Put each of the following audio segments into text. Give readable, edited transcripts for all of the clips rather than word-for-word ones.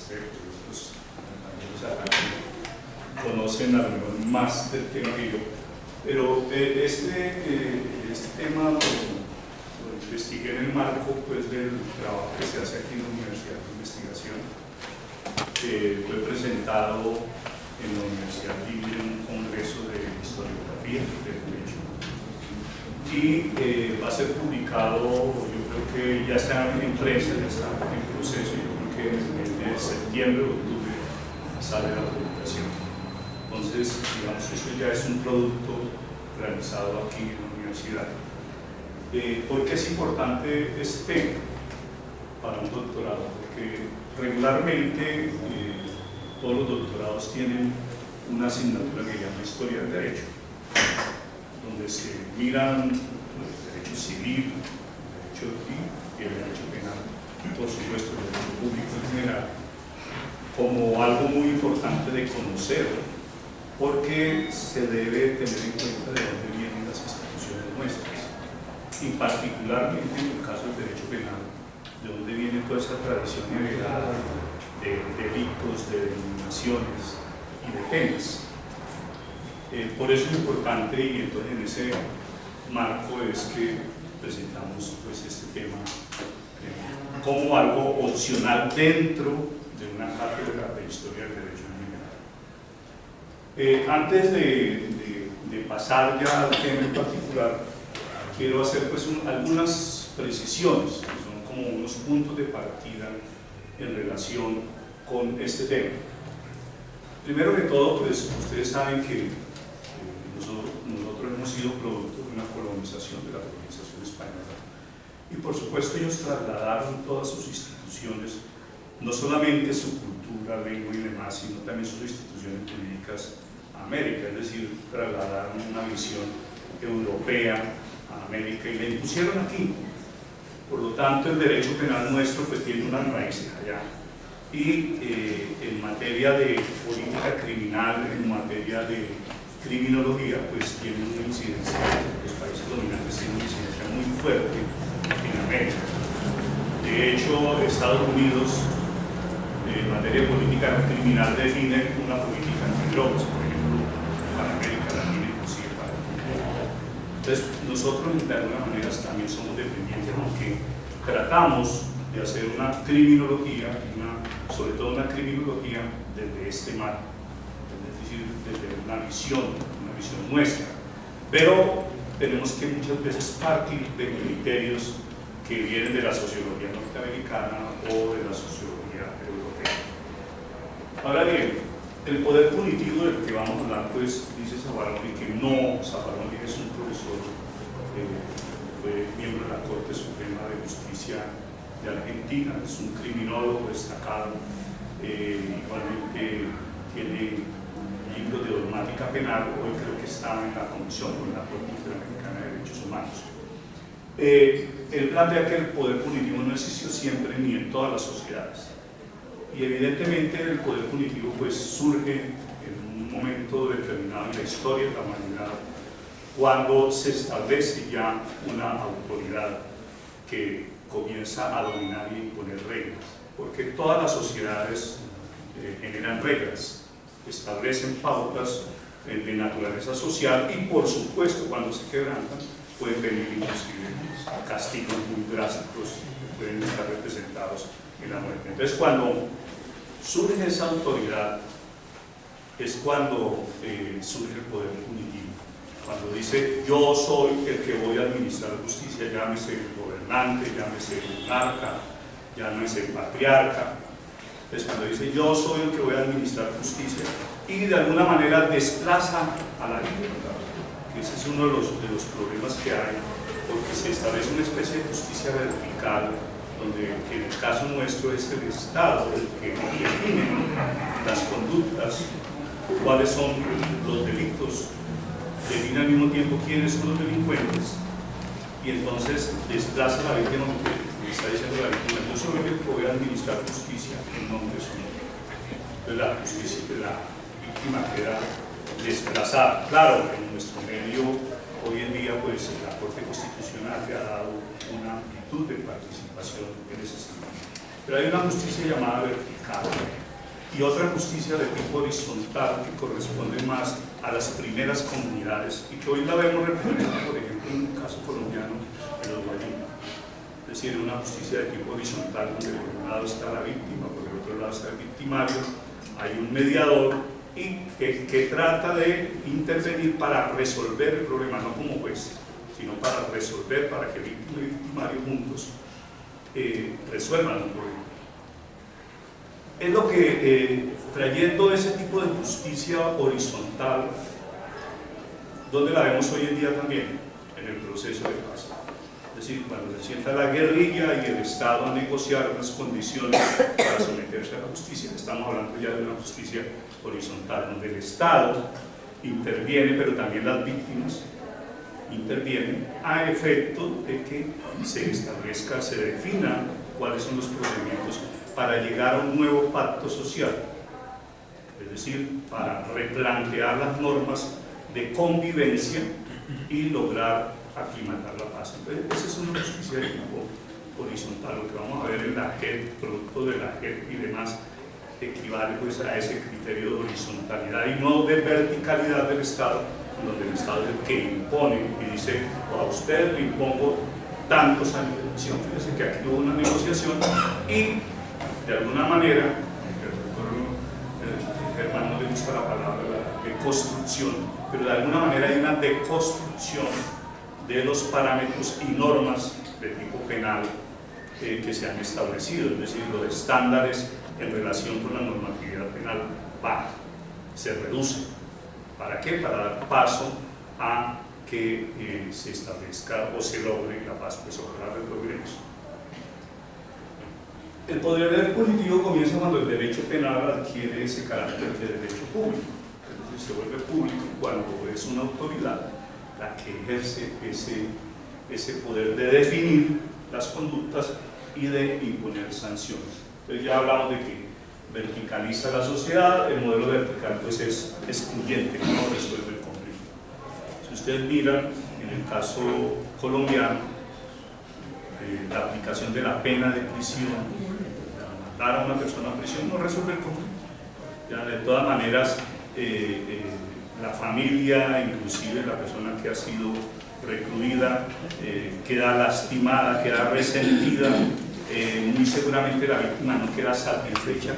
Silvestre, otros conocen a lo mejor más del tema que yo, pero este tema lo investigué en el marco pues, del trabajo que se hace aquí en la Universidad de Investigación, que fue presentado en la Universidad Libre en un congreso de historiografía del derecho, y va a ser publicado, yo creo que ya está en prensa, ya está en proceso, yo creo que en el mes de septiembre o octubre sale la publicación. Entonces, digamos que esto ya es un producto realizado aquí en la universidad. ¿Por qué es importante este tema para un doctorado? Porque regularmente todos los doctorados tienen una asignatura que llama Historia del Derecho, donde se miran el derecho civil, el derecho y el derecho penal, y por supuesto el derecho público en general, como algo muy importante de conocer, porque se debe tener en cuenta de dónde vienen las instituciones nuestras, y particularmente en el caso del derecho penal, de dónde viene toda esa tradición heredada de delitos, de denominaciones y de penas. Por eso es importante, y entonces en ese marco es que presentamos pues, este tema como algo opcional dentro de una cátedra de historia del derecho en general. Antes de pasar ya al tema en particular, quiero hacer pues, algunas precisiones, que son como unos puntos de partida en relación con este tema. Primero que todo, pues ustedes saben que nosotros hemos sido producto de una colonización de la colonización española, y por supuesto ellos trasladaron todas sus instituciones, no solamente su cultura, lengua y demás, sino también sus instituciones jurídicas a América, es decir, trasladaron una visión europea a América y la impusieron aquí. Por lo tanto, el derecho penal nuestro pues, tiene unas raíces allá, y en materia de política criminal, en materia de criminología, pues tiene una incidencia, los países dominantes tienen una incidencia muy fuerte en América. De hecho, Estados Unidos, en materia de política criminal, define una política antidrogas, por ejemplo, para América Latina, inclusive para el mundo. Entonces, nosotros de alguna manera también somos dependientes, aunque tratamos de hacer una criminología, sobre todo una criminología desde este marco, es decir, desde una visión nuestra, pero tenemos que muchas veces partir de criterios que vienen de la sociología norteamericana o de la sociología europea. Ahora bien, el poder punitivo del que vamos a hablar, pues dice Zaffaroni que no, Zaffaroni es un profesor, fue miembro de la Corte Suprema de Justicia de Argentina, es un criminólogo destacado, igualmente tiene libros de dogmática penal, hoy creo que está en la Comisión con la Corte Interamericana de Derechos Humanos. Él plantea que el poder punitivo no existió siempre ni en todas las sociedades, y evidentemente el poder punitivo pues, surge en un momento determinado en la historia de la humanidad, cuando se establece ya una autoridad que comienza a dominar y imponer reglas, porque todas las sociedades generan reglas, establecen pautas de naturaleza social, y por supuesto cuando se quebrantan pueden venir inclusive castigos muy drásticos que pueden estar representados en la muerte. Entonces, cuando surge esa autoridad es cuando surge el poder punitivo, cuando dice yo soy el que voy a administrar justicia, llámese el gobernante, llámese el monarca, llámese el patriarca. Entonces, cuando dice yo soy el que voy a administrar justicia, y de alguna manera desplaza a la libertad, que ese es uno de los problemas que hay, porque se establece una especie de justicia vertical, donde en el caso nuestro es el Estado el que define las conductas, cuáles son los delitos, define al mismo tiempo quiénes son los delincuentes, y entonces desplaza a la víctima, le está diciendo a la víctima, yo soy el que voy a administrar justicia en nombre de su nombre. Entonces la justicia de la víctima queda desplazada. Claro, en nuestro medio hoy en día pues la Corte Constitucional le ha dado una amplitud de participación en ese sentido. Pero hay una justicia llamada vertical y otra justicia de tipo horizontal que corresponde más a las primeras comunidades y que hoy la vemos representada, por ejemplo, en un caso colombiano, en los Guayú. Es decir, una justicia de tipo horizontal donde por un lado está la víctima, por el otro lado está el victimario, hay un mediador y que trata de intervenir para resolver el problema, no como juez, sino para resolver, para que víctima y victimario juntos resuelvan el problema. Es lo que, trayendo ese tipo de justicia horizontal, donde la vemos hoy en día también, en el proceso de paz. Es decir, cuando se sienta la guerrilla y el Estado a negociar unas condiciones para someterse a la justicia, estamos hablando ya de una justicia horizontal, donde el Estado interviene, pero también las víctimas intervienen a efecto de que se establezca, se defina cuáles son los procedimientos para llegar a un nuevo pacto social, es decir, para replantear las normas de convivencia y lograr aclimatar la paz. Entonces, esa es una justicia de tipo horizontal. Lo que vamos a ver en la JEP, producto de la JEP y demás, equivale pues a ese criterio de horizontalidad y no de verticalidad del Estado, donde el Estado es el que impone y dice, a usted le impongo tantos años de prisión. Fíjense que aquí hubo una negociación y de alguna manera, Germán no le gusta la palabra de construcción, pero de alguna manera hay una deconstrucción de los parámetros y normas de tipo penal que se han establecido, es decir, los estándares en relación con la normatividad penal baja, se reduce. ¿Para qué? Para dar paso a que se establezca o se logre la paz, pues ojalá el progreso. El poder punitivo comienza cuando el derecho penal adquiere ese carácter de derecho público, es decir, se vuelve público cuando es una autoridad la que ejerce ese poder de definir las conductas y de imponer sanciones. Entonces ya hablamos de que verticaliza la sociedad, el modelo vertical pues es excluyente, no resuelve el conflicto. Si ustedes miran en el caso colombiano, la aplicación de la pena de prisión, mandar a una persona a prisión no resuelve el conflicto. Ya, de todas maneras, la familia, inclusive la persona que ha sido recluida, queda lastimada, queda resentida, muy seguramente la víctima no queda satisfecha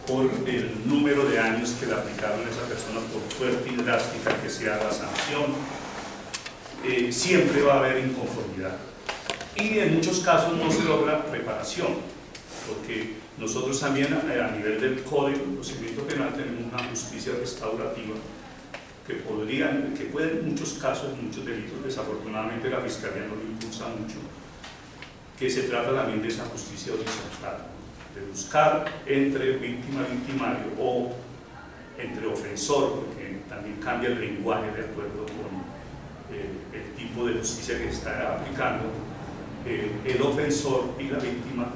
por el número de años que le aplicaron a esa persona, por fuerte y drástica que sea la sanción. Siempre va a haber inconformidad y en muchos casos no se logra reparación, porque nosotros también a nivel del Código de Procedimiento Penal tenemos una justicia restaurativa que puede en muchos casos, en muchos delitos, desafortunadamente la Fiscalía no lo impulsa mucho, que se trata también de esa justicia horizontal, de buscar entre víctima y victimario o entre ofensor, porque también cambia el lenguaje de acuerdo con el tipo de justicia que se está aplicando, el ofensor y la víctima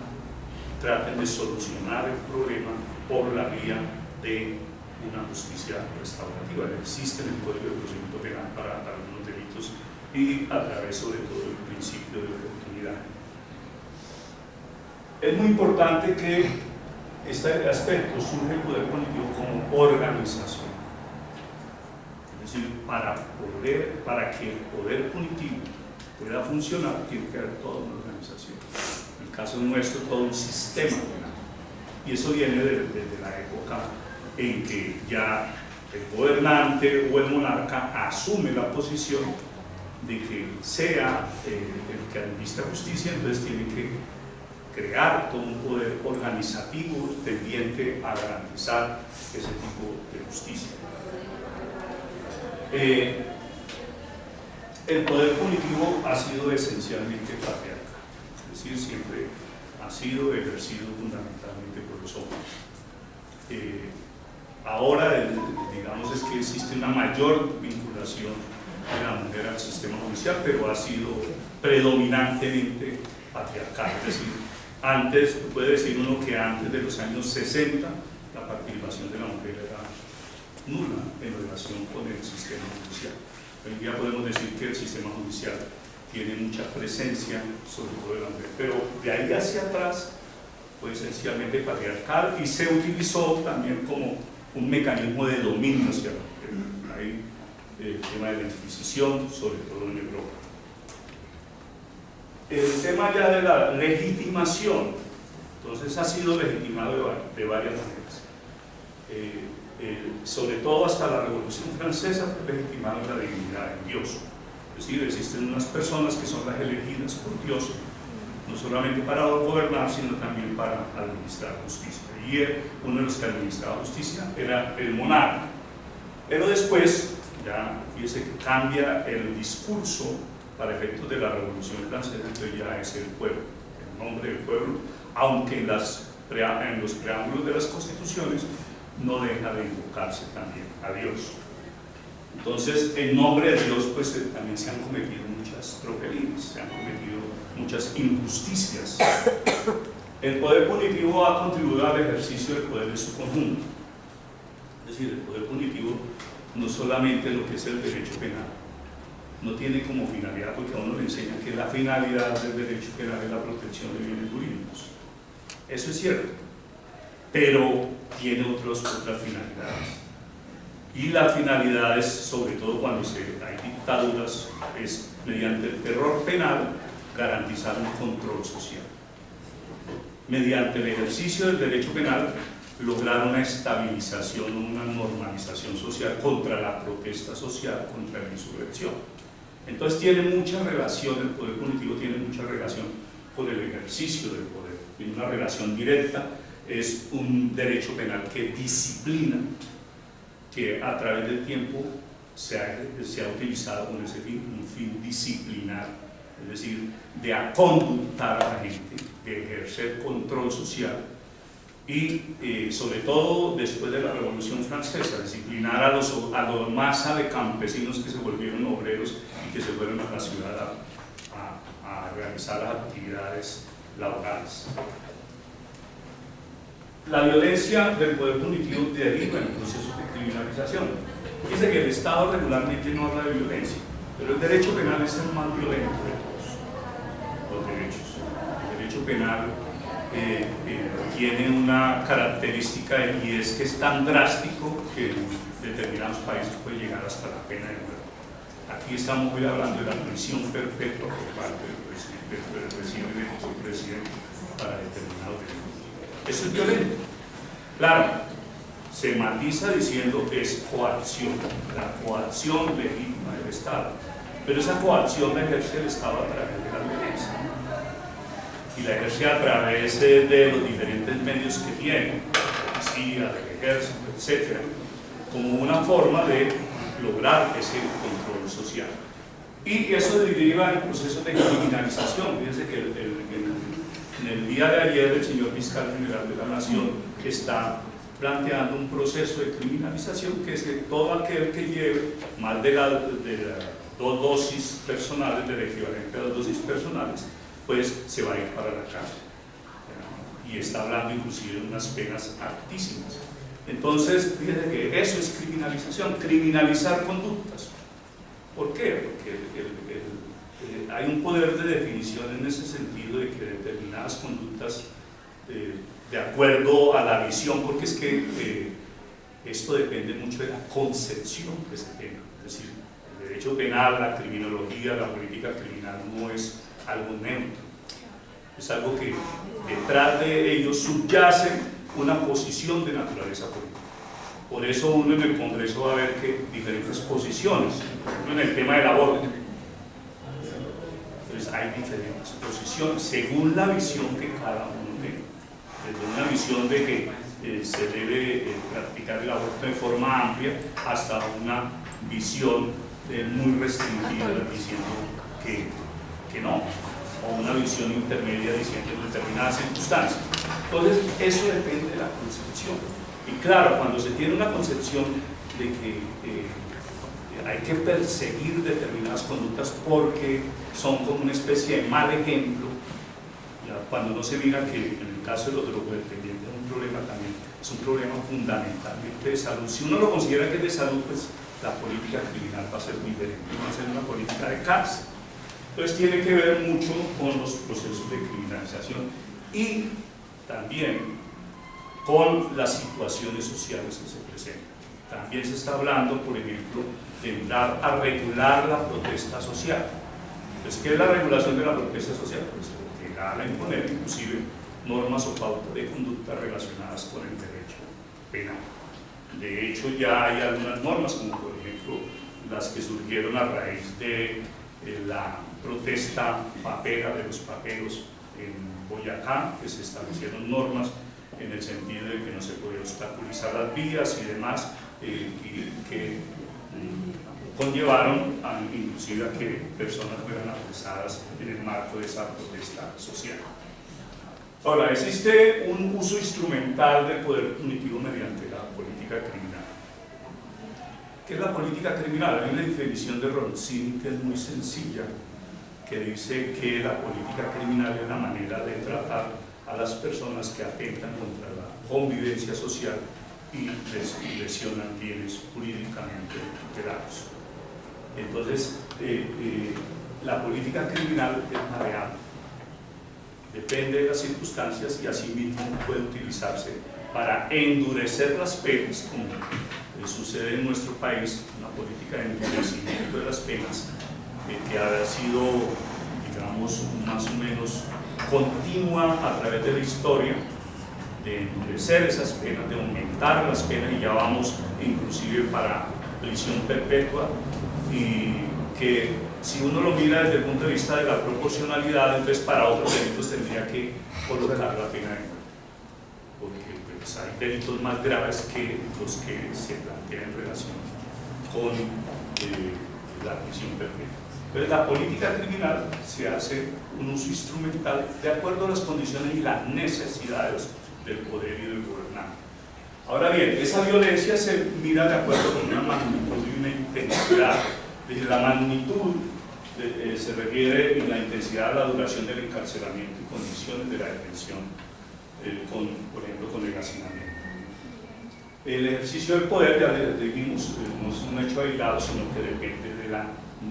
traten de solucionar el problema por la vía de una justicia restaurativa. Existe en el Código de Procedimiento Penal para algunos delitos y a través sobre todo del principio de oportunidad. Es muy importante que este aspecto surge el poder punitivo como organización. Es decir, para que el poder punitivo pueda funcionar, tiene que haber toda una organización. En el caso nuestro, todo un sistema penal. Y eso viene desde la época en que ya el gobernante o el monarca asume la posición de que sea el que administra justicia, entonces tiene que crear todo un poder organizativo tendiente a garantizar ese tipo de justicia. El poder punitivo ha sido esencialmente patriarcal, es decir, siempre ha sido ejercido fundamentalmente por los hombres. Ahora, digamos, es que existe una mayor vinculación de la mujer al sistema judicial, pero ha sido predominantemente patriarcal, es decir, antes, puede decir uno que antes de los años 60 la participación de la mujer era nula en relación con el sistema judicial. Hoy día podemos decir que el sistema judicial tiene mucha presencia sobre todo de la mujer, pero de ahí hacia atrás fue esencialmente patriarcal y se utilizó también como un mecanismo de dominio hacia la mujer. Hay el tema de la Inquisición, sobre todo en Europa. El tema ya de la legitimación, entonces ha sido legitimado de varias maneras. Sobre todo hasta la Revolución Francesa fue legitimada la divinidad en Dios. Es decir, existen unas personas que son las elegidas por Dios, no solamente para gobernar, sino también para administrar justicia. Y uno de los que administraba justicia era el monarca. Pero después, ya fíjese que cambia el discurso para efectos de la Revolución Francesa, entonces ya es el pueblo, el nombre del pueblo, aunque en los preámbulos de las constituciones no deja de invocarse también a Dios. Entonces, en nombre de Dios, pues también se han cometido muchas tropelías, se han cometido muchas injusticias. El poder punitivo ha contribuido al ejercicio del poder en su conjunto. Es decir, el poder punitivo no solamente lo que es el derecho penal, no tiene como finalidad, porque a uno le enseñan que la finalidad del derecho penal es la protección de bienes jurídicos. Eso es cierto, pero tiene otras finalidades. Y las finalidades, sobre todo cuando hay dictaduras, es mediante el terror penal garantizar un control social. Mediante el ejercicio del derecho penal, lograr una estabilización, una normalización social contra la protesta social, contra la insurrección. Entonces tiene mucha relación, el poder punitivo tiene mucha relación con el ejercicio del poder. Tiene una relación directa, es un derecho penal que disciplina, que a través del tiempo se ha utilizado con ese fin, un fin disciplinar, es decir, de conductar a la gente, de ejercer control social y sobre todo después de la Revolución Francesa, disciplinar a la masa de campesinos que se volvieron obreros y que se fueron a la ciudad a realizar las actividades laborales. La violencia del poder punitivo deriva en procesos de criminalización. Dice que el Estado regularmente no habla de violencia, pero el derecho penal es el más violento de todos los derechos. El derecho penal tiene una característica y es que es tan drástico que en determinados países puede llegar hasta la pena de muerte. Aquí estamos hoy hablando de la prisión perpetua por parte del presidente para determinados delitos. Eso es violento. Claro, se matiza diciendo que es coacción, la coacción legítima del Estado, pero esa coacción la ejerce el Estado a través de la violencia y la ejerce a través de los diferentes medios que tiene, la policía, el ejército, etc., como una forma de lograr ese control social. Y eso deriva en procesos de criminalización. Fíjense que en el día de ayer el señor fiscal general de la Nación está planteando un proceso de criminalización que es que todo aquel que lleve más de las 2 dosis personales, del equivalente a 2 dosis personales, pues se va a ir para la cárcel. Y está hablando inclusive de unas penas altísimas. Entonces, fíjense que eso es criminalización, criminalizar conductas. ¿Por qué? Porque hay un poder de definición en ese sentido de que determinadas conductas, de acuerdo a la visión, porque es que esto depende mucho de la concepción que se tenga. Es decir, el derecho penal, la criminología, la política criminal no es algo neutro, es algo que detrás de ello subyace una posición de naturaleza política. Por eso uno en el Congreso va a ver que diferentes posiciones, en el tema del aborto. Entonces hay diferentes posiciones según la visión que cada uno tenga. Desde una visión de que se debe practicar el aborto de forma amplia hasta una visión muy restringida diciendo que no, o una visión intermedia diciendo en determinadas circunstancias. Entonces eso depende de la concepción. Y claro, cuando se tiene una concepción de que hay que perseguir determinadas conductas porque son como una especie de mal ejemplo, ya, cuando no se mira que en el caso de los drogodependientes es un problema también, es un problema fundamentalmente de salud. Si uno lo considera que es de salud, pues la política criminal va a ser diferente, va a ser una política de cárcel. Entonces tiene que ver mucho con los procesos de criminalización y también con las situaciones sociales que se presentan. También se está hablando, por ejemplo, de entrar a regular la protesta social. Entonces, ¿qué es la regulación de la protesta social? Pues llegar a imponer inclusive normas o pautas de conducta relacionadas con el derecho penal. De hecho, ya hay algunas normas, como por ejemplo las que surgieron a raíz de la protesta papera de los paperos en Boyacá, que se establecieron normas en el sentido de que no se podía obstaculizar las vías y demás, que conllevaron inclusive a que personas fueran apresadas en el marco de esa protesta social. Ahora, existe un uso instrumental del poder punitivo mediante la política criminal. ¿Qué es la política criminal? Hay una definición de Roncini que es muy sencilla, que dice que la política criminal es la manera de tratar a las personas que atentan contra la convivencia social y lesionan bienes jurídicamente tutelados. Entonces, la política criminal es variable, depende de las circunstancias y asimismo puede utilizarse para endurecer las penas, como sucede en nuestro país, una política de endurecimiento de las penas que ha sido, digamos, más o menos continua a través de la historia, de endurecer esas penas, de aumentar las penas, y ya vamos inclusive para prisión perpetua, y que si uno lo mira desde el punto de vista de la proporcionalidad, entonces para otros delitos tendría que colocar la pena de muerte, porque pues, hay delitos más graves que los que se plantean en relación con la prisión perpetua. Entonces la política criminal se hace un uso instrumental de acuerdo a las condiciones y las necesidades del poder y del gobernante. Ahora bien, esa violencia se mira de acuerdo con una magnitud y una intensidad. Desde la magnitud se refiere en la intensidad a la duración del encarcelamiento y condiciones de la detención, por ejemplo, con el hacinamiento. El ejercicio del poder, ya dijimos, no es un hecho aislado, sino que depende de la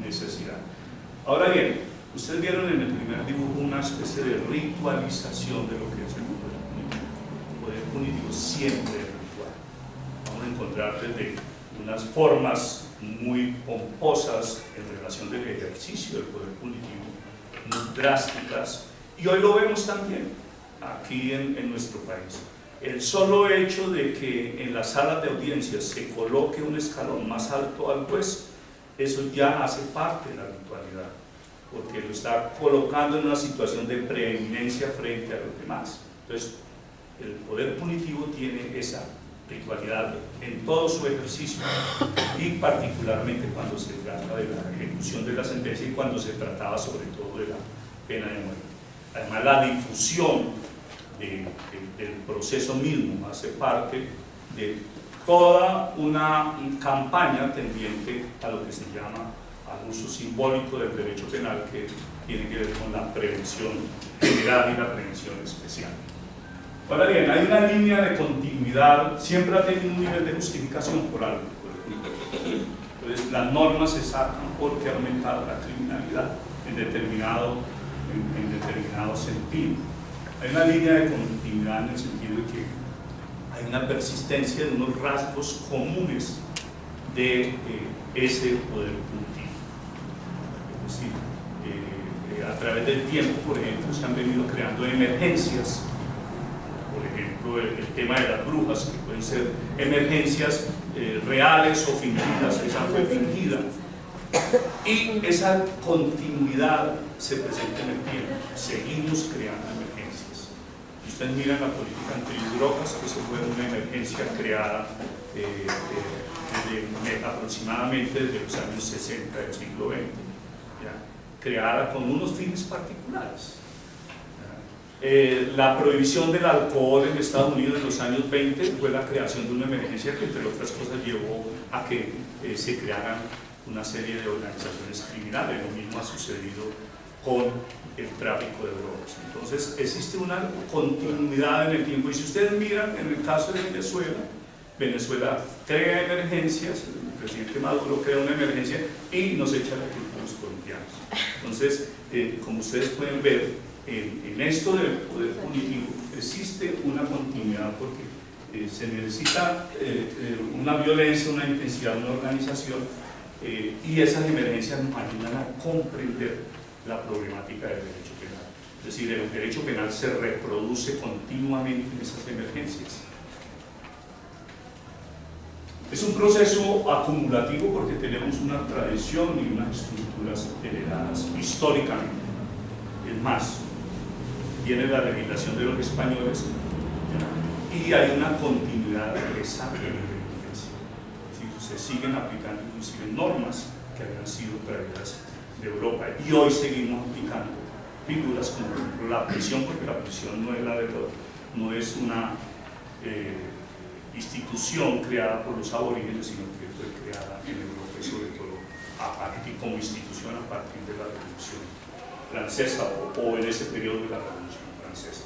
necesidad. Ahora bien, ustedes vieron en el primer dibujo una especie de ritualización de lo que es el poder punitivo. El poder punitivo siempre es ritual. Vamos a encontrar desde unas formas muy pomposas en relación del ejercicio del poder punitivo, muy drásticas, y hoy lo vemos también aquí en nuestro país. El solo hecho de que en las salas de audiencias se coloque un escalón más alto al juez, eso ya hace parte de la ritualidad, porque lo está colocando en una situación de preeminencia frente a los demás. Entonces, el poder punitivo tiene esa ritualidad en todo su ejercicio, y particularmente cuando se trata de la ejecución de la sentencia y cuando se trataba sobre todo de la pena de muerte. Además, la difusión del proceso mismo hace parte de toda una campaña tendiente a lo que se llama al uso simbólico del derecho penal, que tiene que ver con la prevención general y la prevención especial. Ahora bien, hay una línea de continuidad, siempre ha tenido un nivel de justificación por algo. Entonces, las normas se sacan porque ha aumentado la criminalidad en determinado sentido. Hay una línea de continuidad en el sentido de que hay una persistencia de unos rasgos comunes de ese poder punitivo. Es decir, a través del tiempo, por ejemplo, se han venido creando emergencias. Por ejemplo, el tema de las brujas, que pueden ser emergencias reales o fingidas. Esa fue fingida. Y esa continuidad se presenta en el tiempo. Seguimos creando emergencias. Ustedes miran la política antidrogas, que eso fue una emergencia creada aproximadamente desde los años 60 del siglo XX, ¿ya? Creada con unos fines particulares. La prohibición del alcohol en Estados Unidos en los años 20 fue la creación de una emergencia que, entre otras cosas, llevó a que se crearan una serie de organizaciones criminales. Lo mismo ha sucedido con el tráfico de drogas. Entonces, existe una continuidad en el tiempo. Y si ustedes miran, en el caso de Venezuela, Venezuela crea emergencias, el presidente Maduro crea una emergencia y nos echa la culpa a los colombianos. Entonces, como ustedes pueden ver, en esto del poder punitivo existe una continuidad porque se necesita una violencia, una intensidad, una organización, y esas emergencias nos ayudan a comprender la problemática del derecho penal. Es decir, el derecho penal se reproduce continuamente en esas emergencias. Es un proceso acumulativo porque tenemos una tradición y unas estructuras heredadas históricamente. Es más, viene la legislación de los españoles, ¿ya? Y hay una continuidad de esa emergencia. Se siguen aplicando inclusive normas que habían sido traídas de Europa y hoy seguimos aplicando figuras como por ejemplo la prisión, porque la prisión no es la de todo, no es una institución creada por los aborígenes, sino que fue creada en Europa y sobre todo a partir, como institución a partir de la Revolución Francesa o en ese periodo de la Revolución Francesa.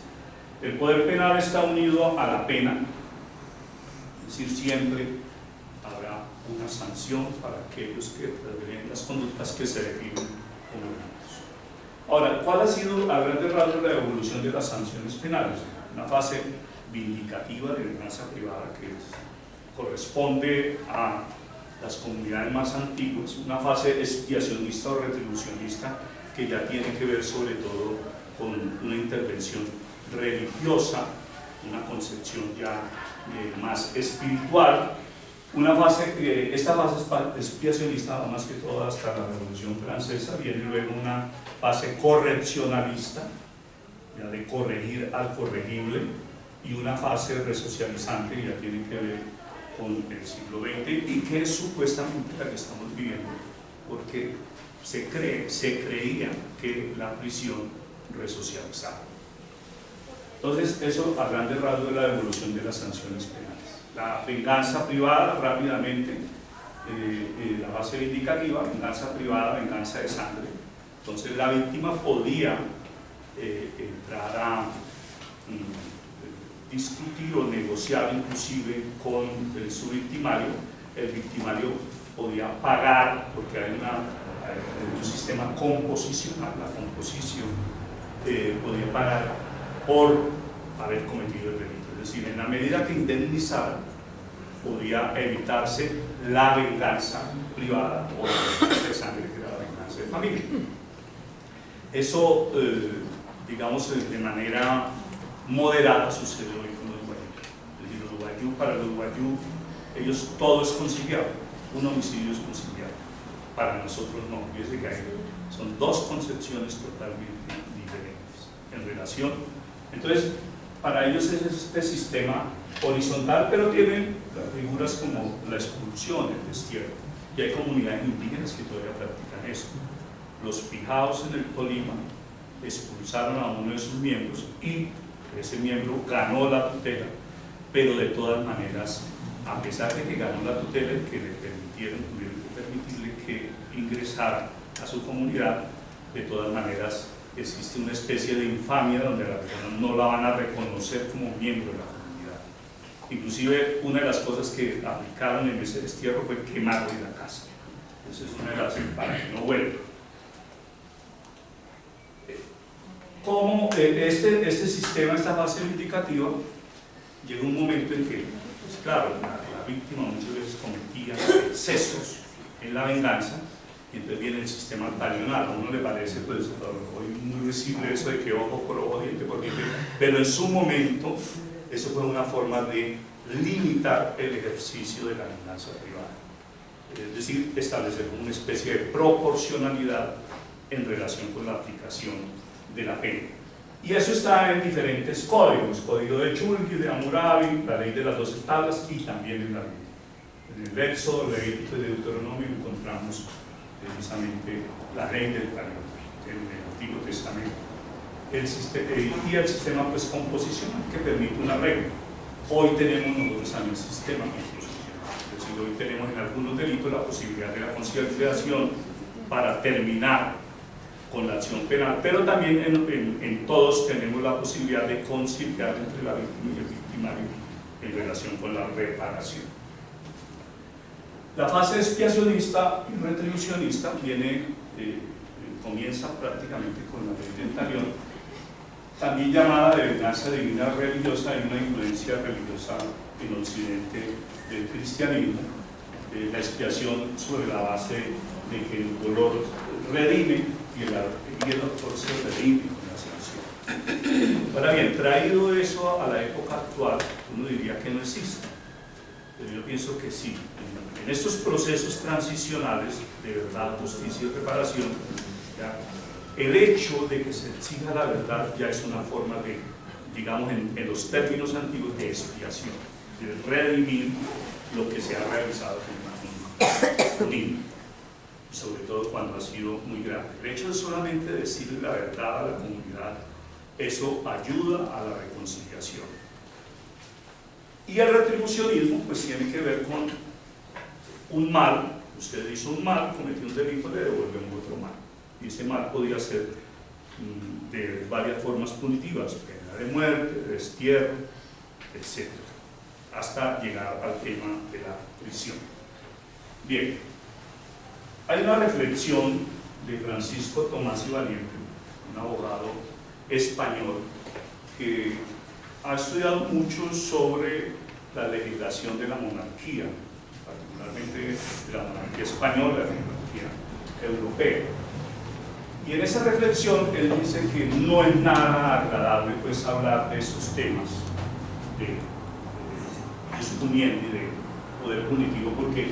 El poder penal está unido a la pena, es decir, siempre habrá una sanción para aquellos que revelen las conductas que se definen como delitos. Ahora, ¿cuál ha sido a grandes rasgos la evolución de las sanciones penales? Una fase vindicativa de venganza privada que corresponde a las comunidades más antiguas, una fase expiacionista o retribucionista que ya tiene que ver sobre todo con una intervención religiosa, una concepción ya más espiritual, una fase, esta fase expiacionista, más que todo hasta la Revolución Francesa, viene luego una fase correccionalista, ya de corregir al corregible, y una fase resocializante que ya tiene que ver con el siglo XX y que es supuestamente la que estamos viviendo, porque se creía que la prisión resocializaba. Entonces, eso a grandes rasgos es la evolución de las sanciones penales. La venganza privada, rápidamente, la base vindicativa, venganza privada, venganza de sangre. Entonces, la víctima podía entrar a discutir o negociar inclusive con su victimario. El victimario podía pagar, porque hay un sistema composicional, la composición, podía pagar por haber cometido el delito. Es decir, en la medida que indemnizara, podía evitarse la venganza privada o la venganza de sangre, que era la venganza de familia. Eso, digamos, de manera moderada sucedió hoy con los guayú. Es decir, los guayú, para los guayú, ellos todo es conciliable, un homicidio es conciliable. Para nosotros no, fíjense que son dos concepciones totalmente diferentes en relación. Entonces, para ellos es este sistema horizontal, pero tienen figuras como la expulsión, el destierro. Y hay comunidades indígenas que todavía practican eso. Los pijaos en el Tolima expulsaron a uno de sus miembros y ese miembro ganó la tutela, pero de todas maneras, a pesar de que ganó la tutela, que le tuvieron que permitirle que ingresara a su comunidad, de todas maneras existe una especie de infamia donde a la persona no la van a reconocer como miembro de la comunidad. Inclusive una de las cosas que aplicaron en ese destierro fue quemarlo en la casa. Esa es una de las para que no vuelva. Como este sistema, esta fase vindicativa, llega un momento en que, pues claro, la víctima muchas veces cometía excesos en la venganza, y entonces viene el sistema talional. A uno le parece, pues, hoy muy visible eso de que ojo por ojo, diente por diente, pero en su momento eso fue una forma de limitar el ejercicio de la venganza privada. Es decir, establecer una especie de proporcionalidad en relación con la aplicación de la pena. Y eso está en diferentes códigos, código de Chulgi, de Hammurabi, la ley de las 12 tablas y también en la Biblia. En el Éxodo, Levítico y Deuteronomio encontramos precisamente la ley del talón en el Antiguo Testamento. Y el sistema pues, composicional que permite una regla. Hoy tenemos nosotros también el sistema composicional. Es decir, hoy tenemos en algunos delitos la posibilidad de la conciliación para terminar con la acción penal, pero también en todos tenemos la posibilidad de conciliar entre la víctima y el victimario en relación con la reparación. La fase expiacionista y retribucionista comienza prácticamente con la ley del talión, también llamada de venganza divina religiosa. Hay una influencia religiosa en Occidente del cristianismo, la expiación sobre la base de que el dolor redime y el autor se redime con la sanción. Ahora bien, traído eso a la época actual, uno diría que no existe, pero yo pienso que sí. En estos procesos transicionales de verdad, justicia y reparación, ¿ya? El hecho de que se exija la verdad ya es una forma de, digamos, en los términos antiguos, de expiación, de redimir lo que se ha realizado con un niño, sobre todo cuando ha sido muy grande. El hecho de solamente decirle la verdad a la comunidad, eso ayuda a la reconciliación. Y el retribucionismo pues tiene que ver con un mal. Usted hizo un mal, cometió un delito, le devuelven otro mal. Y ese mal podría ser de varias formas punitivas, pena de muerte, de destierro, etc., hasta llegar al tema de la prisión. Bien, hay una reflexión de Francisco Tomás y Valiente, un abogado español que ha estudiado mucho sobre la legislación de la monarquía, particularmente de la monarquía española, de la monarquía europea. Y en esa reflexión él dice que no es nada agradable pues hablar de esos temas de suponiente y de poder punitivo, porque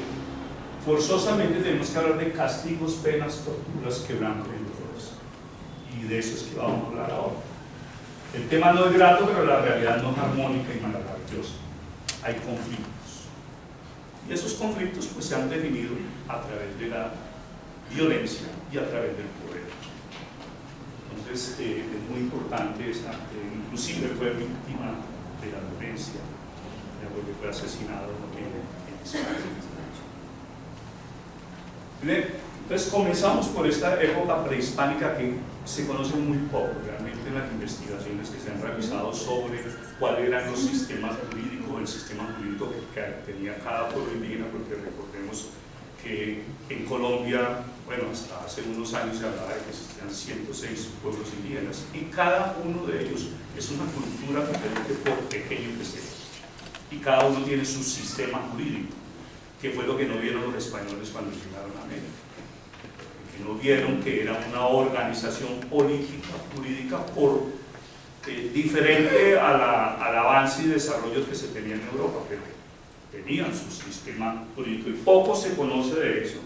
forzosamente tenemos que hablar de castigos, penas, torturas, quebrantos y dolores. Y de eso es que vamos a hablar ahora. El tema no es grato, pero la realidad no es armónica y maravillosa. Hay conflictos. Y esos conflictos pues se han definido a través de la violencia y a través del poder. Entonces es muy importante esa, inclusive fue víctima de la violencia, porque fue asesinado en España. Entonces comenzamos por esta época prehispánica que se conoce muy poco realmente en las investigaciones que se han realizado sobre cuáles eran los sistemas jurídicos, el sistema jurídico que tenía cada pueblo indígena, porque recordemos que en Colombia, bueno, hasta hace unos años se hablaba de que existían 106 pueblos indígenas y cada uno de ellos es una cultura diferente por pequeño que sea, y cada uno tiene su sistema jurídico, que fue lo que no vieron los españoles cuando llegaron a América, que no vieron que era una organización política, jurídica, diferente al avance y desarrollo que se tenía en Europa, pero tenían su sistema jurídico y poco se conoce de eso.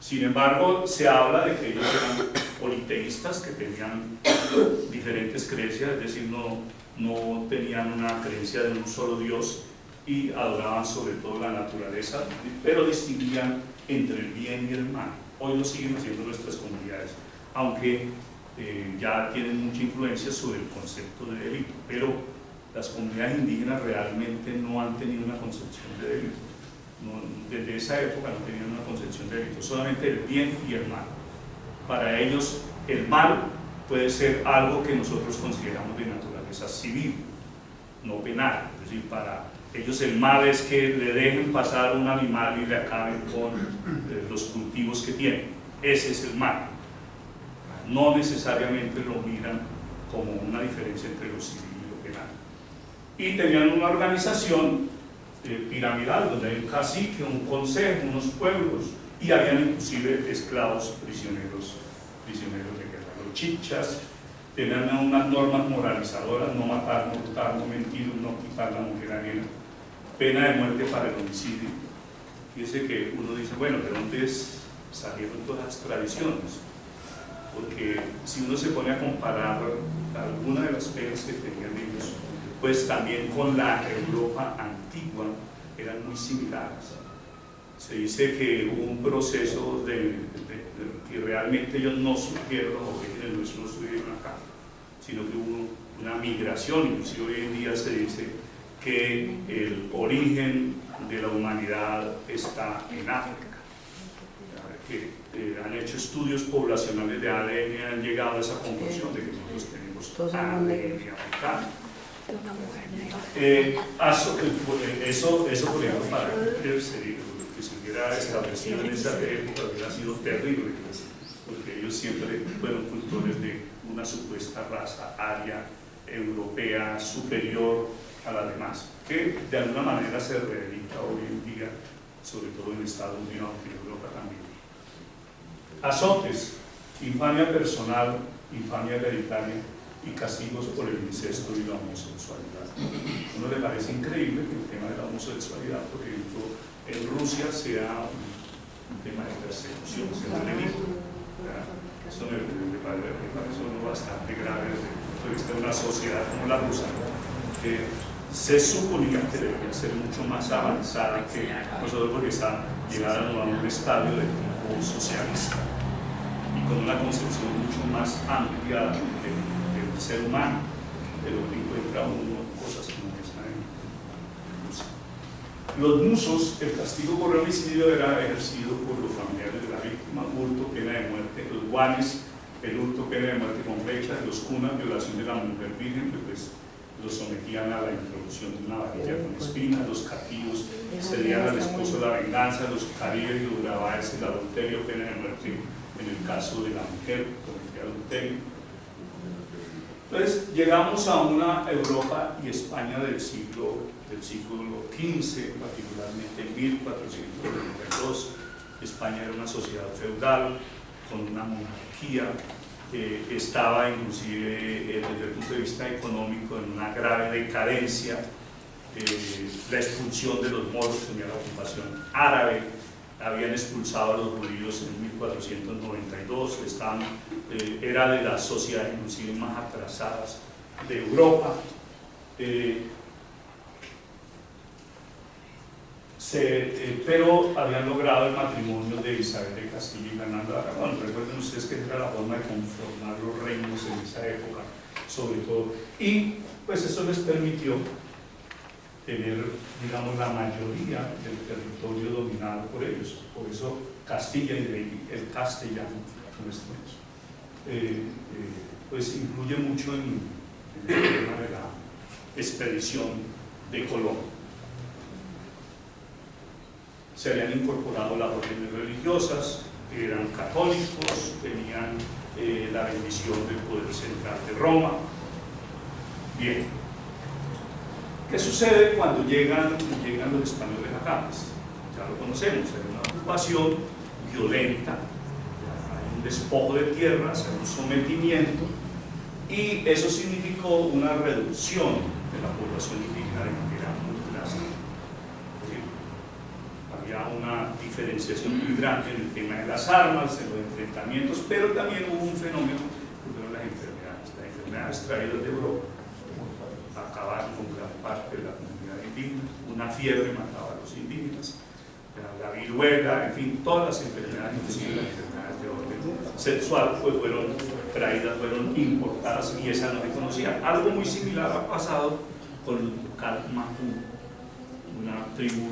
Sin embargo, se habla de que ellos eran politeístas, que tenían diferentes creencias, es decir, no tenían una creencia de un solo Dios y adoraban sobre todo la naturaleza, pero distinguían entre el bien y el mal. Hoy lo siguen haciendo nuestras comunidades, aunque ya tienen mucha influencia sobre el concepto de delito, pero las comunidades indígenas realmente no han tenido una concepción de delito. Desde esa época no tenían una concepción de delito, solamente el bien y el mal. Para ellos el mal puede ser algo que nosotros consideramos de naturaleza civil, no penal. Es decir, para ellos el mal es que le dejen pasar un animal y le acaben con los cultivos que tienen. Ese es el mal. No necesariamente lo miran como una diferencia entre lo civil y lo penal. Y tenían una organización piramidal, donde hay un cacique, un consejo, unos pueblos, y habían inclusive esclavos prisioneros de guerra. Los chichas tenían unas normas moralizadoras: no matar, no hurtar, no mentir, no quitar la mujer ajena, pena de muerte para el homicidio. Fíjese que uno dice, bueno, ¿de dónde salieron todas las tradiciones? Porque si uno se pone a comparar algunas de las penas que tenían ellos, pues también con la Europa antigua eran muy similares. Se dice que hubo un proceso que realmente ellos no surgieron, los orígenes no estuvieron acá, sino que hubo una migración. Inclusive hoy en día se dice que el origen de la humanidad está en África, que han hecho estudios poblacionales de ADN y han llegado a esa conclusión de que nosotros tenemos ADN africano. Eso por ejemplo, para que se hubiera establecido en esa época hubiera sido terrible, porque ellos siempre fueron cultores de una supuesta raza aria europea superior a la demás, que de alguna manera se reedifica hoy en día, sobre todo en Estados Unidos, aunque en Europa también. Azotes, infamia personal, infamia hereditaria y castigos por el incesto y la homosexualidad. A uno le parece increíble que el tema de la homosexualidad, por ejemplo, en Rusia sea un tema de persecución, sea un delito. Eso me parece bastante grave desde el punto de vista de una sociedad como la rusa, que se suponía que debería ser mucho más avanzada que nosotros, porque está llegada a un estadio de tipo socialista y con una concepción mucho más amplia del ser humano, pero encuentra uno cosas como esa en Rusia. Los musos, el castigo por homicidio era ejercido por los familiares de la víctima, hurto, pena de muerte, los guanes, el hurto, pena de muerte con flecha, los cunas, violación de la mujer virgen, pues los sometían a la introducción de una varilla con espinas, los captivos cedían al esposo la venganza, los caribes y graváis el adulterio, pena de muerte en el caso de la mujer que cometía adulterio. Entonces llegamos a una Europa y España del siglo XV, particularmente en 1492. España era una sociedad feudal con una monarquía que estaba inclusive desde el punto de vista económico en una grave decadencia. La expulsión de los moros, tenía la ocupación árabe, habían expulsado a los judíos en 1492, era de las sociedades inclusive más atrasadas de Europa. Pero habían logrado el matrimonio de Isabel de Castilla y Fernando de Aragón. Recuerden ustedes que era la forma de conformar los reinos en esa época, sobre todo, y pues eso les permitió tener, digamos, la mayoría del territorio dominado por ellos. Por eso Castilla y el castellano, pues influye mucho en el tema de la expedición de Colón. Se habían incorporado las órdenes religiosas, eran católicos, tenían la bendición del poder central de Roma. Bien, ¿qué sucede cuando llegan los españoles acá? Pues ya lo conocemos, hay una ocupación violenta, hay un despojo de tierras, hay un sometimiento, y eso significó una reducción de la población indígena de manera muy drástica. Había una diferenciación muy grande en el tema de las armas, en los enfrentamientos, pero también hubo un fenómeno que fueron las enfermedades traídas de Europa, acabaron con gran parte de la comunidad indígena, una fiebre mataba a los indígenas, la viruela, en fin, todas las enfermedades, inclusive las enfermedades de orden sexual, pues fueron traídas, fueron importadas, y esa no se conocía. Algo muy similar ha pasado con los Calmacu, una tribu,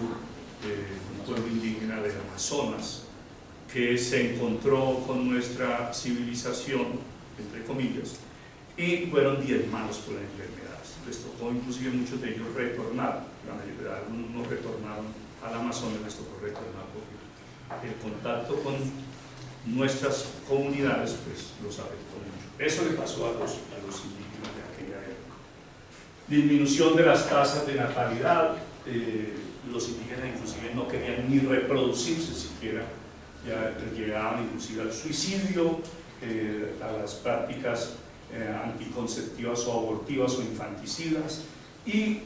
un pueblo indígena del Amazonas, que se encontró con nuestra civilización, entre comillas, y fueron diezmados por las enfermedades. Les tocó inclusive muchos de ellos retornar, la mayoría, algunos retornaron al Amazonas, les tocó retornar porque el contacto con nuestras comunidades pues los afectó mucho. Eso le pasó a los indígenas de aquella época. Disminución de las tasas de natalidad, los indígenas inclusive no querían ni reproducirse siquiera, ya llegaban inclusive al suicidio, a las prácticas anticonceptivas o abortivas o infanticidas, y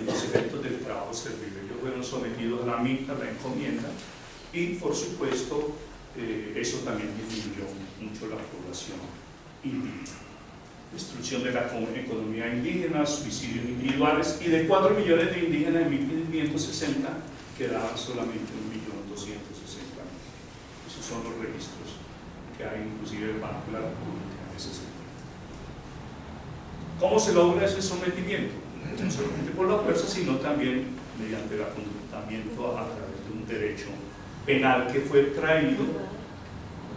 los efectos del trabajo servil. Ellos fueron sometidos a la mitad, a la encomienda, y por supuesto eso también disminuyó mucho la población indígena. Destrucción de la economía indígena, suicidios individuales, y de 4 millones de indígenas en 1560 quedaban solamente 1.260.000. Esos son los registros que hay inclusive del Banco de la República en ese sentido. ¿Cómo se logra ese sometimiento? No solamente por la fuerza, sino también mediante el acondutamiento a través de un derecho penal que fue traído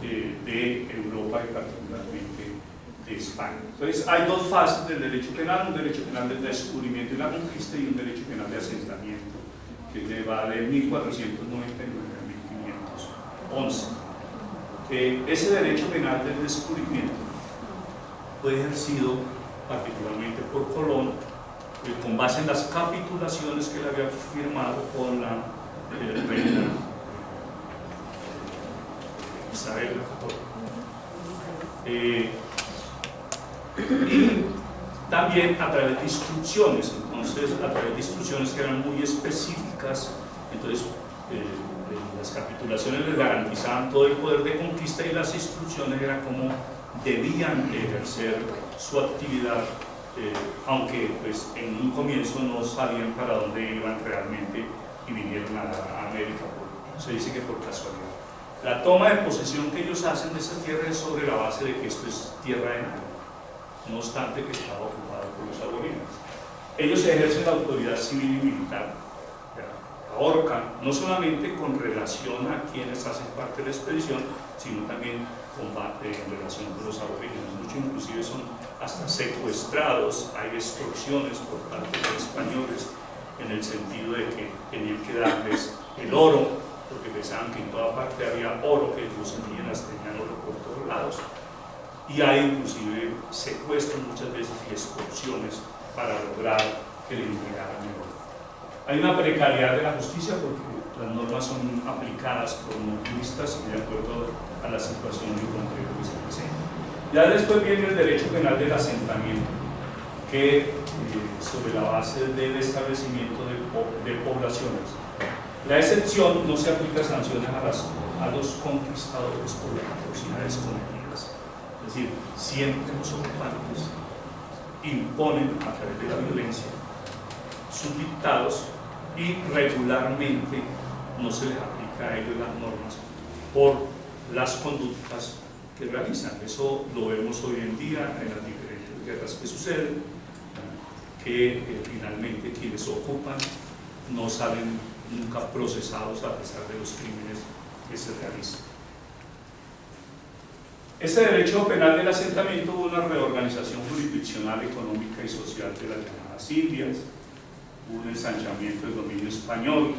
de Europa y particularmente de España. Entonces hay dos fases del derecho penal: un derecho penal del descubrimiento y la conquista, y un derecho penal de asentamiento, que va de 1499 a 1511. Ese derecho penal del descubrimiento fue ejercido particularmente por Colón, con base en las capitulaciones que él había firmado con la reina Isabel la Católica. Y también a través de instrucciones, entonces a través de instrucciones que eran muy específicas, entonces las capitulaciones les garantizaban todo el poder de conquista y las instrucciones eran como debían ejercer su actividad, aunque pues en un comienzo no sabían para dónde iban realmente y vinieron a América, se dice que por casualidad. La toma de posesión que ellos hacen de esa tierra es sobre la base de que esto es tierra de nadie, no obstante que estaba ocupada por los aborígenes. Ellos ejercen la autoridad civil y militar, ahorcan, no solamente con relación a quienes hacen parte de la expedición, sino también en relación con los aborígenes. Muchos inclusive son hasta secuestrados, hay extorsiones por parte de los españoles en el sentido de que tenían que darles el oro, porque pensaban que en toda parte había oro, que los indígenas tenían oro por todos lados, y hay inclusive secuestros muchas veces y extorsiones para lograr que le entregaran el oro. Hay una precariedad de la justicia porque las normas son aplicadas por no juristas y de acuerdo a la situación de concreto que se presenta. Ya después viene el derecho penal del asentamiento, que sobre la base del establecimiento de poblaciones. La excepción no se aplica sanciones a los conquistadores por las atrocidades cometidas. Es decir, siempre los ocupantes imponen a través de la violencia sus dictados y regularmente no se les aplica a ellos las normas por las conductas que realizan. Eso lo vemos hoy en día en las diferentes guerras que suceden, que finalmente quienes ocupan no salen nunca procesados a pesar de los crímenes que se realizan. Este derecho penal del asentamiento hubo una reorganización jurisdiccional, económica y social de las llamadas Indias, un ensanchamiento del dominio español,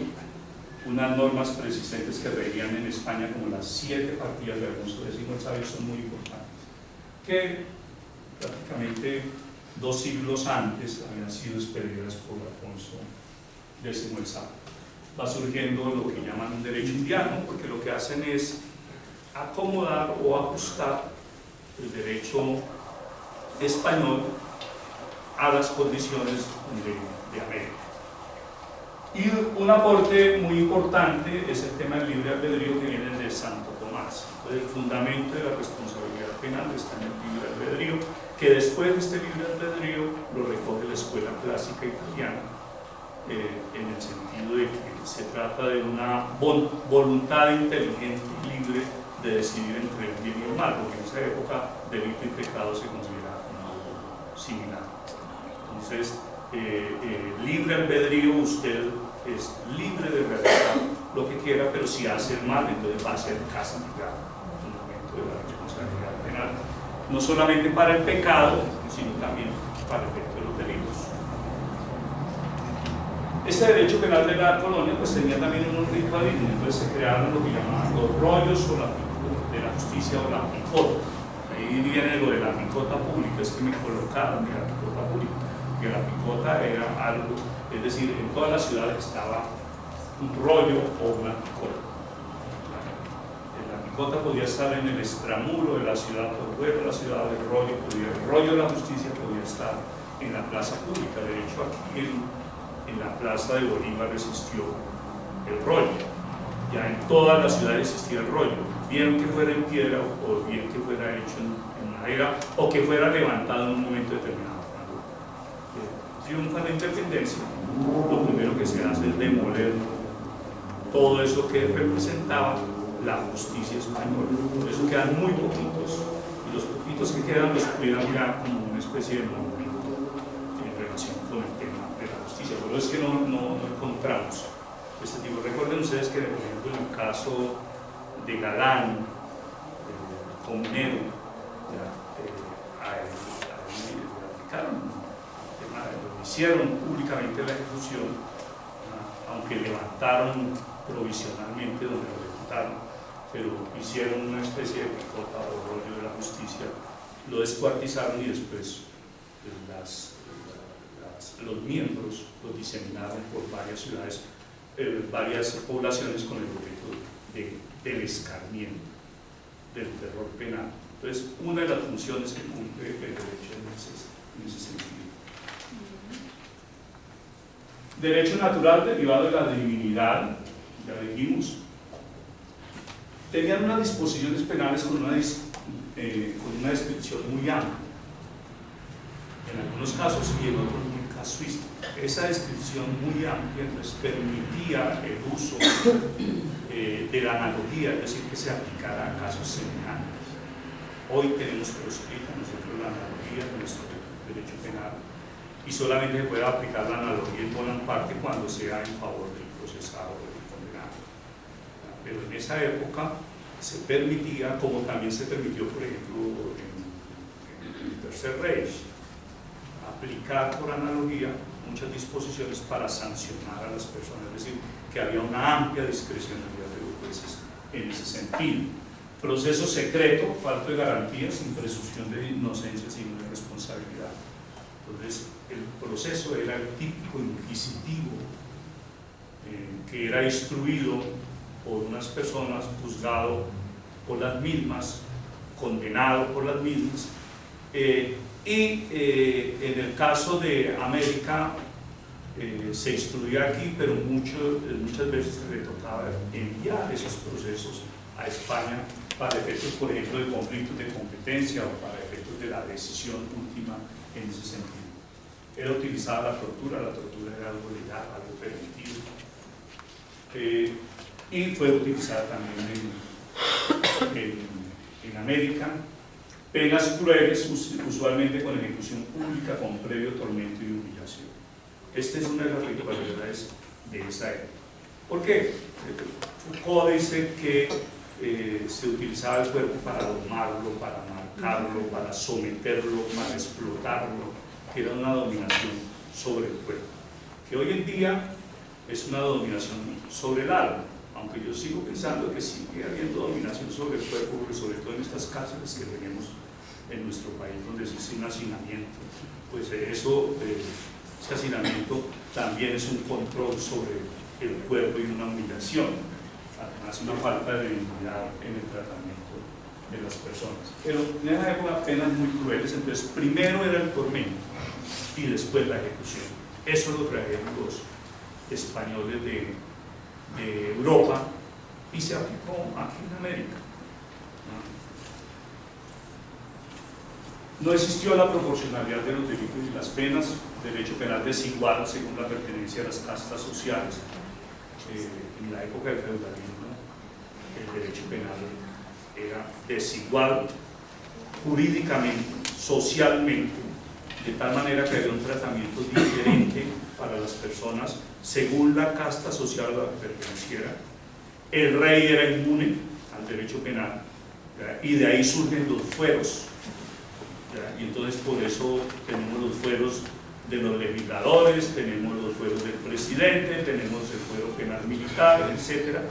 unas normas preexistentes que regían en España como las 7 partidas de Alfonso X el Sabio son muy importantes, que prácticamente 2 siglos antes habían sido expedidas por Alfonso X el Sabio. Va surgiendo lo que llaman un derecho indiano, porque lo que hacen es acomodar o ajustar el derecho español a las condiciones de América. Y un aporte muy importante es el tema del libre albedrío que viene de Santo Tomás. Entonces, el fundamento de la responsabilidad penal está en el libre albedrío, que después de este libre albedrío lo recoge la escuela clásica italiana, en el sentido de que se trata de una voluntad inteligente y libre de decidir entre el bien y el mal, porque en esa época delito y pecado se consideraba como algo similar. Entonces, libre albedrío, usted es libre de realizar lo que quiera, pero si hace el mal, entonces va a ser castigado, fundamento de la responsabilidad penal, no solamente para el pecado, sino también para el efecto de los delitos. Este derecho penal de la colonia pues tenía también unos ritualismos, entonces se crearon lo que llamaban los rollos o de la justicia o la picota. Ahí viene lo de la picota pública, es que me colocaron de la picota pública, que la picota era algo, es decir, en todas las ciudades estaba un rollo o una picota. La picota podía estar en el extramuro de la ciudad, por fuera de la ciudad, el rollo de la justicia podía estar en la plaza pública. De hecho, aquí en la plaza de Bolívar existió el rollo. Ya en todas las ciudades existía el rollo, bien que fuera en piedra o bien que fuera hecho en madera o que fuera levantado en un momento determinado. Cuando triunfa la independencia, lo primero que se hace es demoler todo eso que representaba la justicia española. Por eso quedan muy poquitos, y los poquitos que quedan los cuidan ya como una especie de monumento en relación con el tema de la justicia. Pero es que no encontramos este tipo. Recuerden ustedes que, por ejemplo, en el caso de Galán, Comunero, hicieron públicamente la ejecución, aunque levantaron provisionalmente donde lo ejecutaron, pero hicieron una especie de picota o rollo de la justicia, lo descuartizaron y después los miembros los diseminaron por varias ciudades, varias poblaciones con el objeto del escarmiento, del terror penal. Entonces, una de las funciones que cumple el derecho en ese sentido. Derecho natural derivado de la divinidad, ya dijimos, tenían unas disposiciones penales con una descripción muy amplia, en algunos casos y en otros muy casuística. Esa descripción muy amplia entonces permitía el uso de la analogía, es decir, que se aplicara a casos semejantes. Hoy tenemos proscrita nosotros la analogía de nuestro derecho penal y solamente se puede aplicar la analogía en buena parte cuando sea en favor del procesado o del condenado. Pero en esa época se permitía, como también se permitió, por ejemplo, en el Tercer Reich, aplicar por analogía muchas disposiciones para sancionar a las personas, es decir, que había una amplia discrecionalidad de los jueces en ese sentido. Proceso secreto, falta de garantía, sin presunción de inocencia, sino de responsabilidad. Entonces, el proceso era el típico inquisitivo que era instruido por unas personas, juzgado por las mismas, condenado por las mismas, y en el caso de América se instruía aquí, pero muchas veces se le tocaba enviar esos procesos a España para efectos, por ejemplo, de conflictos de competencia o para efectos de la decisión última en ese sentido. Era utilizada la tortura era algo legal, algo permitido, y fue utilizada también en América. Penas crueles, usualmente con ejecución pública, con previo tormento y humillación. Esta es una de las particularidades de esa época. ¿Por qué? Foucault dice que se utilizaba el cuerpo para domarlo, para marcarlo, para someterlo, para explotarlo, que era una dominación sobre el cuerpo. Que hoy en día es una dominación sobre el alma, aunque yo sigo pensando que sigue habiendo dominación sobre el cuerpo, sobre todo en estas cárceles que tenemos en nuestro país, donde existe un hacinamiento. Pues eso, ese hacinamiento también es un control sobre el cuerpo y una humillación, además una falta de dignidad en el tratamiento de las personas. Pero en esa época penas muy crueles, entonces primero era el tormento y después la ejecución. Eso lo trajeron los españoles de Europa y se aplicó aquí en América. No existió la proporcionalidad de los delitos y las penas, derecho penal desigual según la pertenencia a las castas sociales. En la época del feudalismo, el derecho penal era desigual jurídicamente, socialmente, de tal manera que había un tratamiento diferente para las personas según la casta social a la que perteneciera. El rey era inmune al derecho penal, ¿verdad? Y de ahí surgen los fueros, ¿verdad? Y entonces por eso tenemos los fueros de los legisladores, tenemos los fueros del presidente, tenemos el fuero penal militar, etcétera,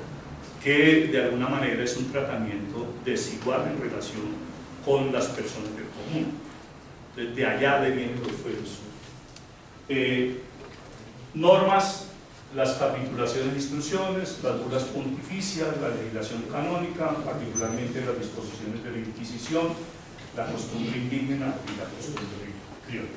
que de alguna manera es un tratamiento desigual en relación con las personas del común. Desde allá vienen los fueros. Normas, las capitulaciones de instrucciones, las bulas pontificias, la legislación canónica, particularmente las disposiciones de la Inquisición, la costumbre indígena y la costumbre criolla.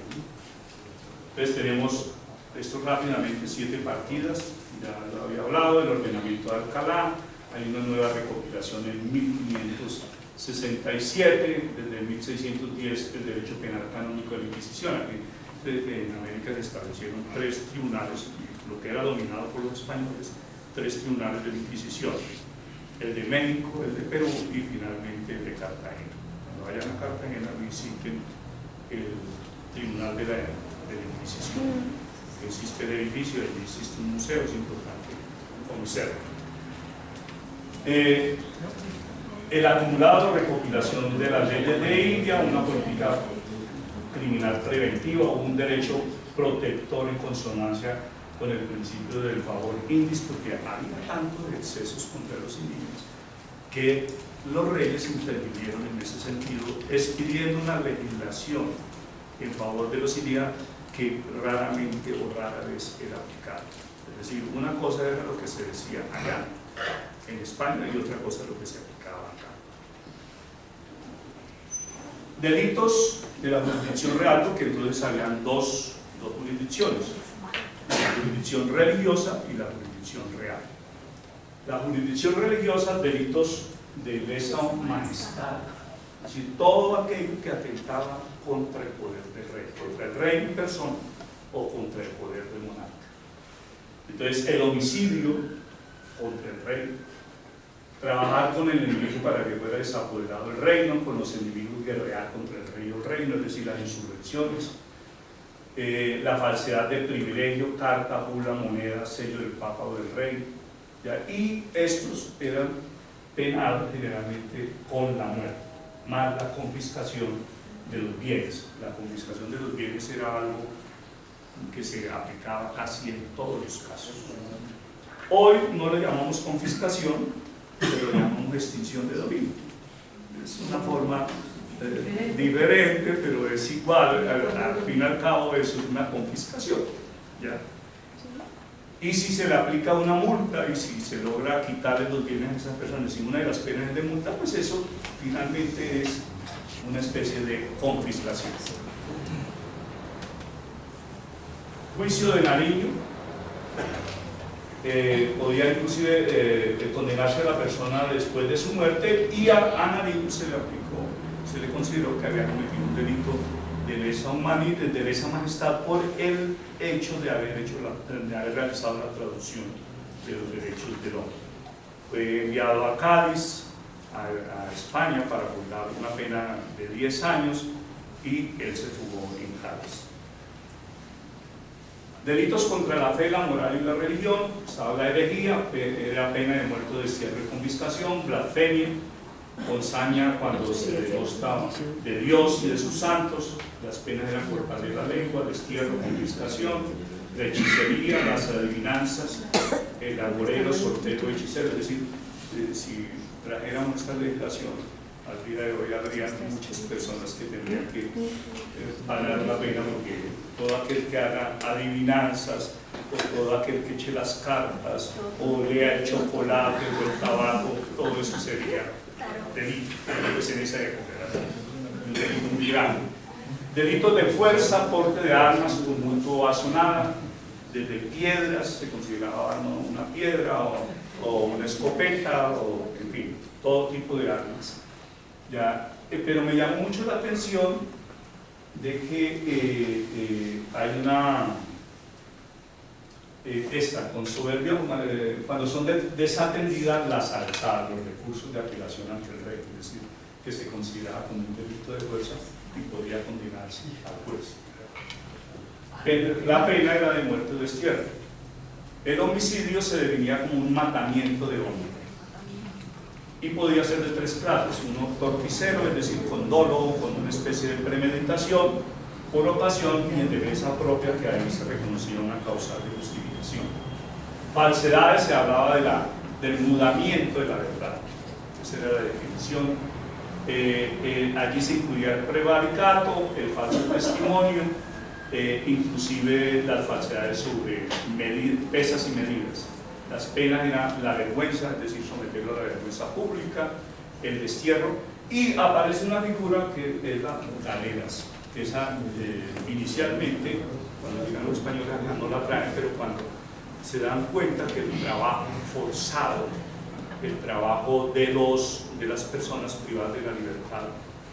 Entonces tenemos esto rápidamente, 7 partidas, ya lo había hablado, el ordenamiento de Alcalá, hay una nueva recopilación en 1567, desde 1610 el derecho penal canónico de la Inquisición. Aquí en América se establecieron 3 tribunales, lo que era dominado por los españoles, 3 tribunales de la Inquisición, el de México, el de Perú y finalmente el de Cartagena. Cuando vayan a Cartagena visiten el tribunal de la Inquisición. Existe el edificio, allí existe un museo, es importante conocerlo. El acumulado, recopilación de las leyes de India, una política criminal preventiva o un derecho protector en consonancia con el principio del favor indis, porque había tantos excesos contra los indígenas que los reyes intervinieron en ese sentido, expidiendo una legislación en favor de los indígenas que raramente o rara vez era aplicado. Es decir, una cosa era lo que se decía allá en España y otra cosa lo que se aplicaba acá. Delitos de la jurisdicción real, porque entonces habían dos jurisdicciones, la jurisdicción religiosa y la jurisdicción real. La jurisdicción religiosa, delitos de lesa majestad, es decir, todo aquello que atentaba contra el poder del rey, contra el rey en persona o contra el poder del monarca. Entonces, el homicidio contra el rey, trabajar con el enemigo para que fuera desapoderado el reino, con los enemigos guerrear contra el rey o el reino, es decir, las insurrecciones, la falsedad de privilegio, carta, bula, moneda, sello del papa o del rey, ¿ya? Y estos eran penados generalmente con la muerte, más la confiscación de los bienes. La confiscación de los bienes era algo que se aplicaba casi en todos los casos. Hoy no le llamamos confiscación, pero le llamamos extinción de dominio. Es una forma diferente, pero es igual, al fin y al cabo eso es una confiscación, ¿ya? Y si se le aplica una multa y si se logra quitarle los bienes a esas personas y una de las penas es de multa, pues eso finalmente es una especie de confiscación. Juicio de Nariño, podía inclusive condenarse a la persona después de su muerte, y a Nariño se le consideró que había cometido un delito de lesa majestad por el hecho de haber realizado la traducción de los derechos del hombre. Fue enviado a Cádiz, a España, para purgar una pena de 10 años y él se fugó en Cádiz. Delitos contra la fe, la moral y la religión, estaba la herejía, era pena de muerte, destierro y confiscación, blasfemia, con saña cuando se denosta de Dios y de sus santos, las penas eran cortarle la lengua, destierro, confiscación, de hechicería, las adivinanzas, el agorero, sortero, hechicero. Es decir, si trajéramos esta legislación al día de hoy, habría muchas personas que tendrían que pagar la pena, porque todo aquel que haga adivinanzas, o todo aquel que eche las cartas, o lea el chocolate o el tabaco, todo eso sería delito, pues en esa época era un delito muy grande. Delitos de fuerza, porte de armas, tumulto o asonada, desde piedras, se consideraba una piedra o una escopeta, o en fin, todo tipo de armas. ¿Ya? Pero me llamó mucho la atención de que hay una con soberbia, cuando son desatendidas las alzadas, los recursos de apelación ante el rey, es decir, que se consideraba como un delito de fuerza y podría condenarse al juez. La pena era de muerte o destierro. El homicidio se definía como un matamiento de hombre y podía ser de 3 clases: uno torticero, es decir, con dolo, con una especie de premeditación, por ocasión y en defensa propia, que ahí se reconocía una causa de justificación. Falsedades, se hablaba del mudamiento de la verdad, esa era la definición. Allí se incluía el prevaricato, el falso testimonio, inclusive las falsedades sobre pesas y medidas. Las penas eran la vergüenza, es decir, someterlo a la vergüenza pública, el destierro, y aparece una figura que es la galeras. Esa inicialmente, cuando llegan los españoles no la traen, pero cuando se dan cuenta que el trabajo forzado, el trabajo de las personas privadas de la libertad,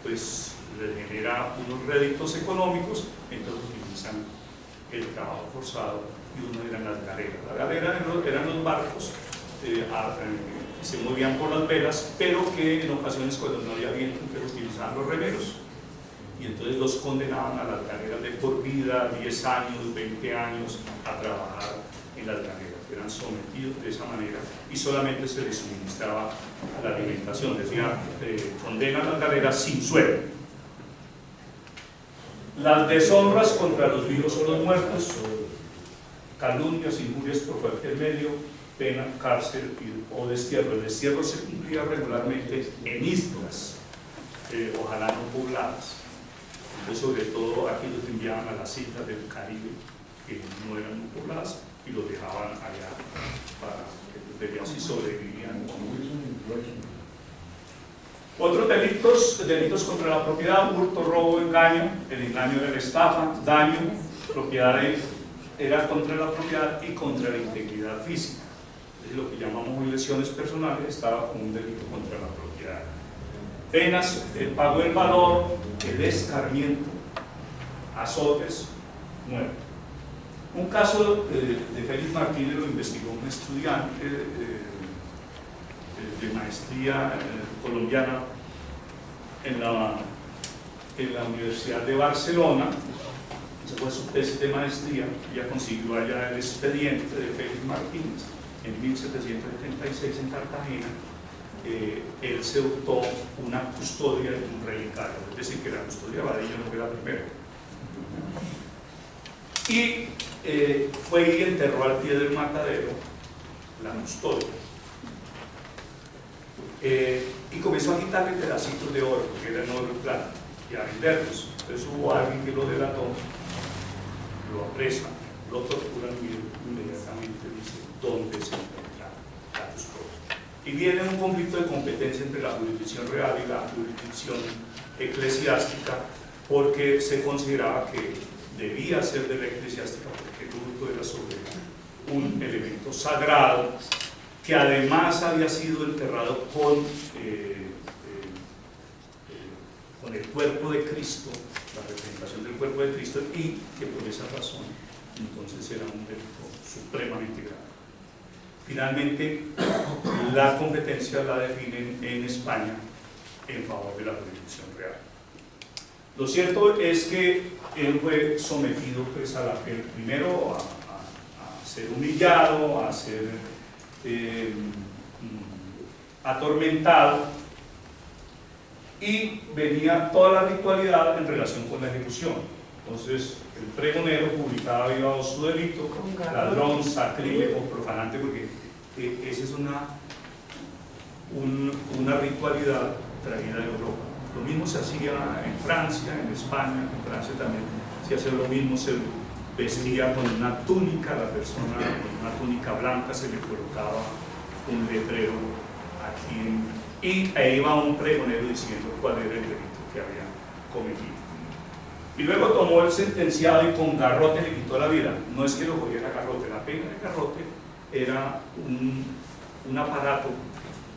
pues les genera unos réditos económicos, entonces utilizan el trabajo forzado, y uno eran las galeras. Las galeras eran los barcos que se movían por las velas, pero que en ocasiones, cuando no había viento, utilizaban los remeros, y entonces los condenaban a las galeras de por vida, 10 años, 20 años, a trabajar en las galeras. Eran sometidos de esa manera y solamente se les suministraba la alimentación. Decía, condenan las galeras sin sueldo. Las deshonras contra los vivos o los muertos, calumnias, injurias por cualquier medio, pena, cárcel o destierro. El destierro se cumplía regularmente en islas, ojalá no pobladas. pues sobre todo aquí los enviaban a las islas del Caribe, que no eran muy pobladas, y los dejaban allá para que así sobrevivían. Otros delitos contra la propiedad: hurto, robo, engaño. El engaño era la estafa, daño, propiedad era contra la propiedad y contra la integridad física. Es lo que llamamos lesiones personales, estaba como un delito contra la propiedad. Penas: el pago del valor, el escarmiento, azotes, muerte. Un caso de Félix Martínez lo investigó un estudiante de maestría colombiana en la Universidad de Barcelona. Esa fue su tesis de maestría. Ella consiguió allá el expediente de Félix Martínez en 1776 en Cartagena. Él se hurtó una custodia de un relicario, es decir, que la custodia de Badillo no fue la primera. Y fue y enterró al pie del matadero la custodia. Y comenzó a quitarle pedacitos de oro, que eran oro y plata, y a venderlos. Entonces hubo alguien que lo delató, lo apresa, lo torturan y inmediatamente dice dónde se encuentra la custodia. Y viene un conflicto de competencia entre la jurisdicción real y la jurisdicción eclesiástica, porque se consideraba que debía ser de la eclesiástica, porque el hurto era sobre un elemento sagrado, que además había sido enterrado con el cuerpo de Cristo, la representación del cuerpo de Cristo, y que por esa razón entonces era un delito supremamente grave. Finalmente, la competencia la definen en España en favor de la jurisdicción real. Lo cierto es que él fue sometido pues, primero a ser humillado, a ser atormentado, y venía toda la ritualidad en relación con la ejecución. Entonces el pregonero publicaba viva voz su delito: ladrón, sacrílego, profanante, porque esa es una ritualidad traída de Europa. Lo mismo se hacía en Francia, en España. En Francia también se hacía lo mismo, se vestía con una túnica, la persona con una túnica blanca, se le colocaba un letrero aquí y ahí iba un pregonero diciendo cuál era el delito que había cometido. Y luego tomó el sentenciado y con garrote le quitó la vida. No es que lo cogiera garrote, la pena de garrote era un aparato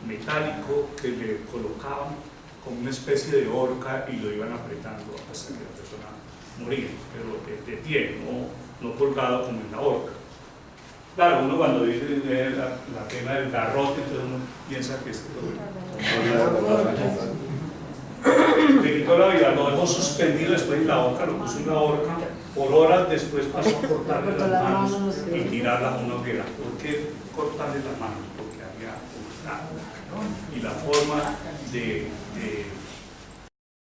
metálico que le colocaban como una especie de horca y lo iban apretando hasta que la persona moría, pero de pie, no colgado como en la horca. Claro, uno cuando dice la pena del garrote, entonces uno piensa que le quitó la vida, lo dejó suspendido después en la horca, lo puso en la horca, por horas después pasó a cortarle las manos y tirarlas a una hoguera. ¿Por qué cortarle las manos? Porque había hurtado. Y la forma de